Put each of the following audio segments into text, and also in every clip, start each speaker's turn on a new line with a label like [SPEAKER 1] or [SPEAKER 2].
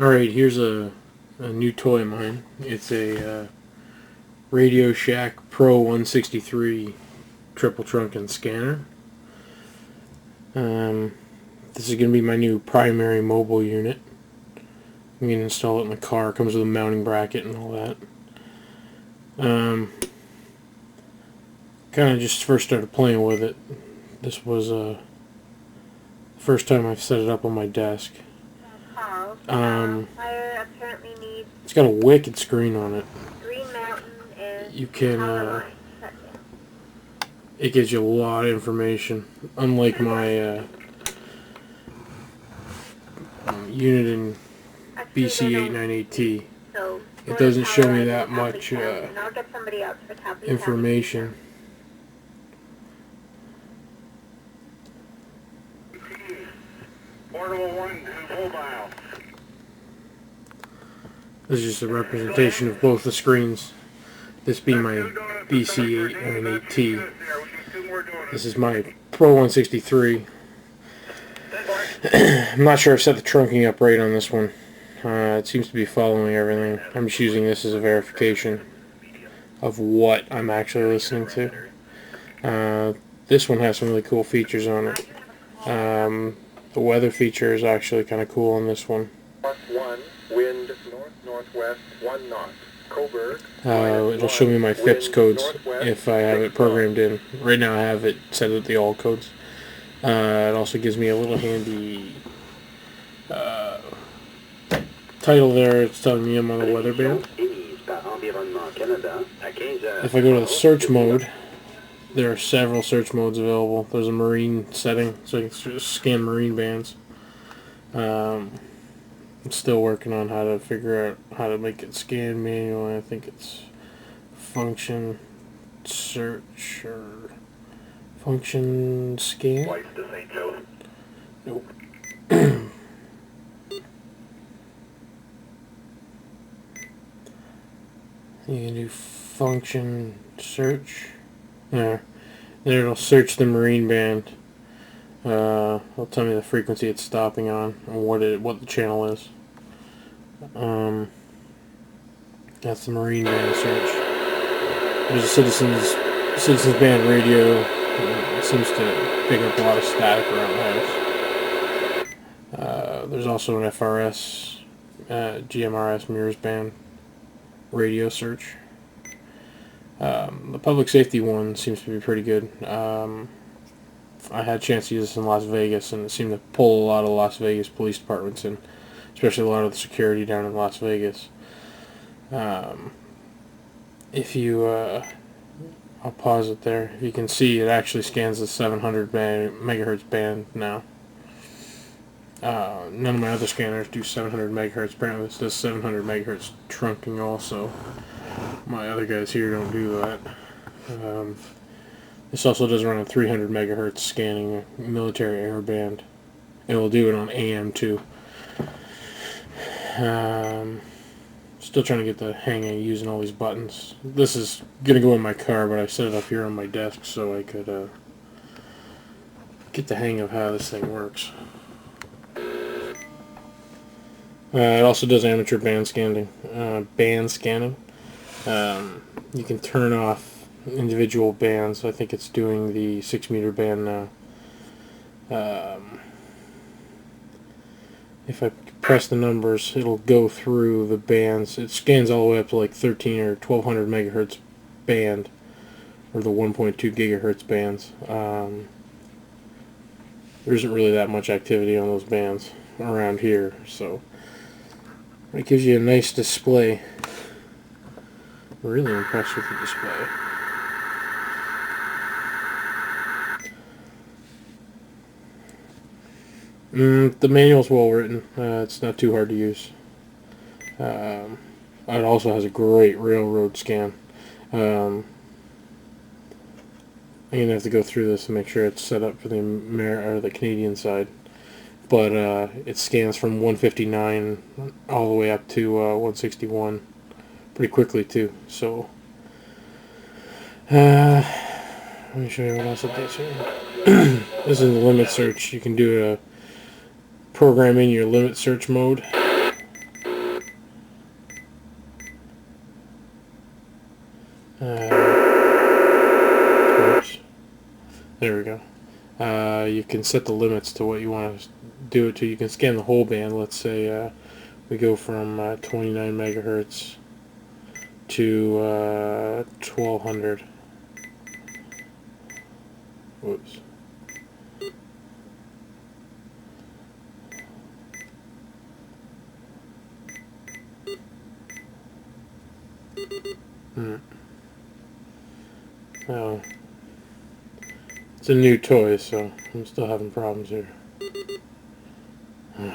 [SPEAKER 1] Alright, here's a new toy of mine. It's a Radio Shack Pro 163 triple trunking scanner. This is going to be my new primary mobile unit. I'm going to install it in the car. It comes with a mounting bracket and all that. Kind of just first started playing with it. This was the first time I've set it up on my desk. It's got a wicked screen on it. You can, it gives you a lot of information. Unlike my unit in BC898T, it doesn't show me that much information. This is just a representation of both the screens. This being my BC898T. This is my Pro 163. I'm not sure I've set the trunking up right on this one. It seems to be following everything. I'm just using this as a verification of what I'm actually listening to. This one has some really cool features on it. The weather feature is actually kind of cool on this one.
[SPEAKER 2] Wind north-northwest 1 knot. Coburg.
[SPEAKER 1] It'll show me my FIPS codes if I have it programmed in. Right now I have it set at the all codes. It also gives me a little handy title there. It's telling me I'm on the weather band. If I go to the search mode, there are several search modes available. There's a marine setting, so I can scan marine bands. I'm still working on how to figure out how to make it scan manually. I think it's function search or function scan. Nope. You can do function search. There it'll search the marine band. It'll tell me the frequency it's stopping on and what the channel is. That's the marine band search. There's a citizens band radio. It seems to pick up a lot of static around the house. There's also an FRS, GMRS mirrors band radio search. The public safety one seems to be pretty good. I had a chance to use this in Las Vegas, and it seemed to pull a lot of Las Vegas police departments in, especially a lot of the security down in Las Vegas. If you, I'll pause it there. If you can see, it actually scans the 700 megahertz band now. None of my other scanners do 700 megahertz. Apparently this does 700 megahertz trunking also. My other guys here don't do that. This also does run on 300 megahertz scanning military air band. It will do it on AM too. Still trying to get the hang of using all these buttons. This is going to go in my car, but I set it up here on my desk so I could get the hang of how this thing works. It also does amateur band scanning. You can turn off individual bands. I think it's doing the 6-meter band now. If I press the numbers, it'll go through the bands. It scans all the way up to like 13 or 1200 megahertz band, or the 1.2 gigahertz bands. There isn't really that much activity on those bands around here, so it gives you a nice display. I'm really impressed with the display. The manual's well written. It's not too hard to use. It also has a great railroad scan. I'm going to have to go through this and make sure it's set up for the Canadian side. But it scans from 159 all the way up to 161 pretty quickly too. So let me show you what else it does here. This is the limit search. You can do a program in your limit search mode. There we go. You can set the limits to what you want to do it to. You can scan the whole band. Let's say we go from 29 megahertz to 1200. Whoops. Oh. It's a new toy, so I'm still having problems here. Oh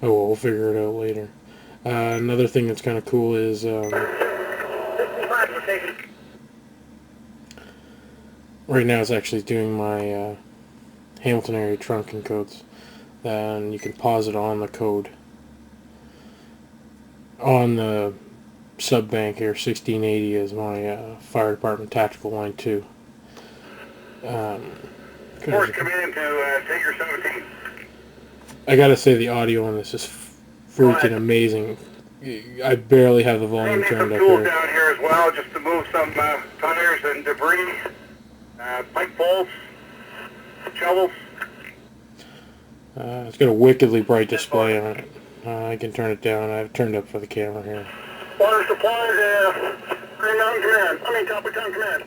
[SPEAKER 1] well, we'll figure it out later. Another thing that's kind of cool is right now it's actually doing my Hamilton area trunk encodes. And you can pause it on the code. On the sub bank here, 1680 is my fire department tactical line 2.
[SPEAKER 2] Force, come in to Tiger 17.
[SPEAKER 1] I gotta say the audio on this is freaking amazing. I barely have the volume turned up
[SPEAKER 2] tools
[SPEAKER 1] here.
[SPEAKER 2] down here as well, just to move some tires and debris, pipe bolts, shovels.
[SPEAKER 1] It's got a wickedly bright display on it. I can turn it down. I've turned up for the camera here.
[SPEAKER 2] Water supplies, Green Mountain Command. Copper Town Command.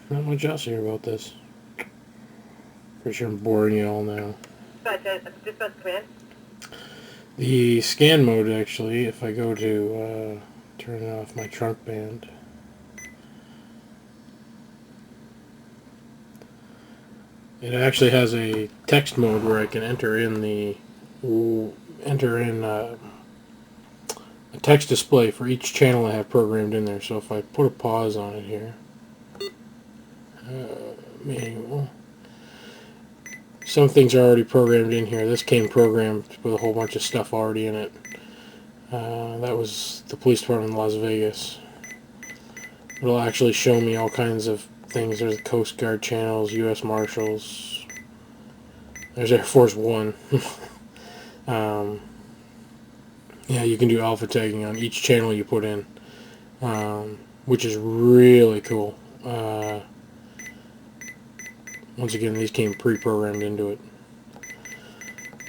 [SPEAKER 1] Not much else here about this. Pretty sure I'm boring you all now.
[SPEAKER 3] Dispatch command.
[SPEAKER 1] The scan mode, actually, if I go to turn off my trunk band, it actually has a text mode where I can enter in a text display for each channel I have programmed in there. So if I put a pause on it here, manual. Some things are already programmed in here. This came programmed with a whole bunch of stuff already in it. That was the police department in Las Vegas. It'll actually show me all kinds of things. There's the Coast Guard channels, U.S. Marshals. There's Air Force One. Yeah, you can do alpha tagging on each channel you put in, which is really cool. Once again, these came pre-programmed into it.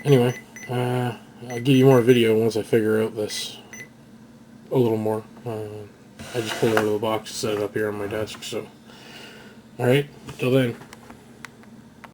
[SPEAKER 1] Anyway, I'll give you more video once I figure out this a little more. I just pulled it out of the box and set it up here on my desk, so. Alright, till then.